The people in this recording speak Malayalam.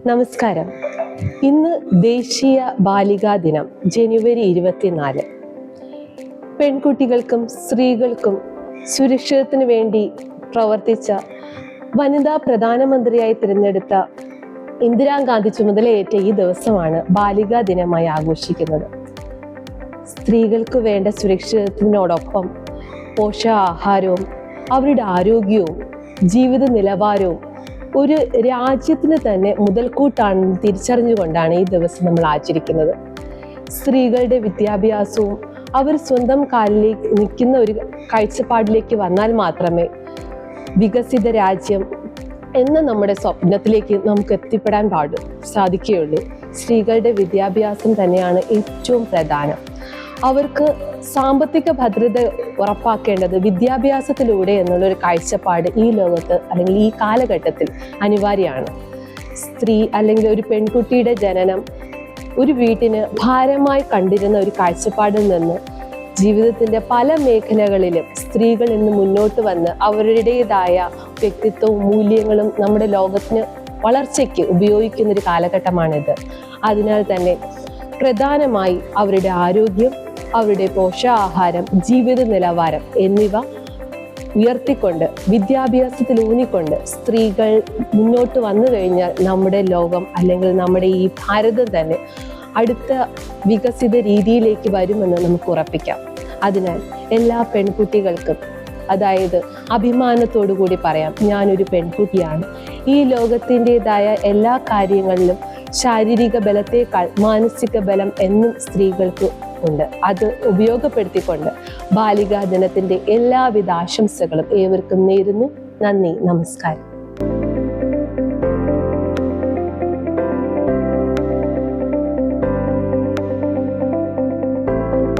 നമസ്കാരം. ഇന്ന് ദേശീയ ബാലികാ ദിനം, ജനുവരി 24. പെൺകുട്ടികൾക്കും സ്ത്രീകൾക്കും സുരക്ഷിതത്തിന് വേണ്ടി പ്രവർത്തിച്ച വനിതാ പ്രധാനമന്ത്രിയായി തിരഞ്ഞെടുത്ത ഇന്ദിരാഗാന്ധി ചുമതലയേറ്റ ഈ ദിവസമാണ് ബാലികാ ദിനമായി ആഘോഷിക്കുന്നത്. സ്ത്രീകൾക്ക് വേണ്ട സുരക്ഷിതത്തിനോടൊപ്പം പോഷകാഹാരവും അവരുടെ ആരോഗ്യവും ജീവിത നിലവാരവും ഒരു രാജ്യത്തിന് തന്നെ മുതൽക്കൂട്ടാണെന്ന് തിരിച്ചറിഞ്ഞുകൊണ്ടാണ് ഈ ദിവസം നമ്മൾ ആചരിക്കുന്നത്. സ്ത്രീകളുടെ വിദ്യാഭ്യാസവും അവർ സ്വന്തം കാലിലേക്ക് നിൽക്കുന്ന ഒരു കാഴ്ചപ്പാടിലേക്ക് വന്നാൽ മാത്രമേ വികസിത രാജ്യം എന്ന നമ്മുടെ സ്വപ്നത്തിലേക്ക് നമുക്ക് എത്തിപ്പെടാൻ സാധിക്കുകയുള്ളൂ. സ്ത്രീകളുടെ വിദ്യാഭ്യാസം തന്നെയാണ് ഏറ്റവും പ്രധാനം. അവർക്ക് സാമ്പത്തിക ഭദ്രത ഉറപ്പാക്കേണ്ടത് വിദ്യാഭ്യാസത്തിലൂടെ എന്നുള്ളൊരു കാഴ്ചപ്പാട് ഈ ലോകത്ത് അല്ലെങ്കിൽ ഈ കാലഘട്ടത്തിൽ അനിവാര്യമാണ്. സ്ത്രീ അല്ലെങ്കിൽ ഒരു പെൺകുട്ടിയുടെ ജനനം ഒരു വീട്ടിന് ഭാരമായി കണ്ടിരുന്ന ഒരു കാഴ്ചപ്പാടിൽ നിന്ന് ജീവിതത്തിൻ്റെ പല മേഖലകളിലും സ്ത്രീകൾ ഇന്ന് മുന്നോട്ട് വന്ന് അവരുടേതായ വ്യക്തിത്വവും മൂല്യങ്ങളും നമ്മുടെ ലോകത്തിന് വളർച്ചയ്ക്ക് ഉപയോഗിക്കുന്നൊരു കാലഘട്ടമാണിത്. അതിനാൽ തന്നെ പ്രധാനമായി അവരുടെ ആരോഗ്യം, അവരുടെ പോഷകാഹാരം, ജീവിത നിലവാരം എന്നിവ ഉയർത്തിക്കൊണ്ട് വിദ്യാഭ്യാസത്തിൽ ഊന്നിക്കൊണ്ട് സ്ത്രീകൾ മുന്നോട്ട് വന്നു കഴിഞ്ഞാൽ നമ്മുടെ ലോകം അല്ലെങ്കിൽ നമ്മുടെ ഈ ഭാരതം തന്നെ അടുത്ത വികസിത രീതിയിലേക്ക് വരുമെന്ന് നമുക്ക് ഉറപ്പിക്കാം. അതിനാൽ എല്ലാ പെൺകുട്ടികൾക്കും, അതായത് അഭിമാനത്തോടു കൂടി പറയാം, ഞാനൊരു പെൺകുട്ടിയാണ്. ഈ ലോകത്തിൻ്റെതായ എല്ലാ കാര്യങ്ങളിലും ശാരീരിക ബലത്തേക്കാൾ മാനസിക ബലം എന്നും സ്ത്രീകൾക്ക് ഉണ്ട്. അത് ഉപയോഗപ്പെടുത്തിക്കൊണ്ട് ബാലികാ ദിനത്തിൻ്റെ എല്ലാവിധ ആശംസകളും ഏവർക്കും നേരുന്നു. നന്ദി, നമസ്കാരം.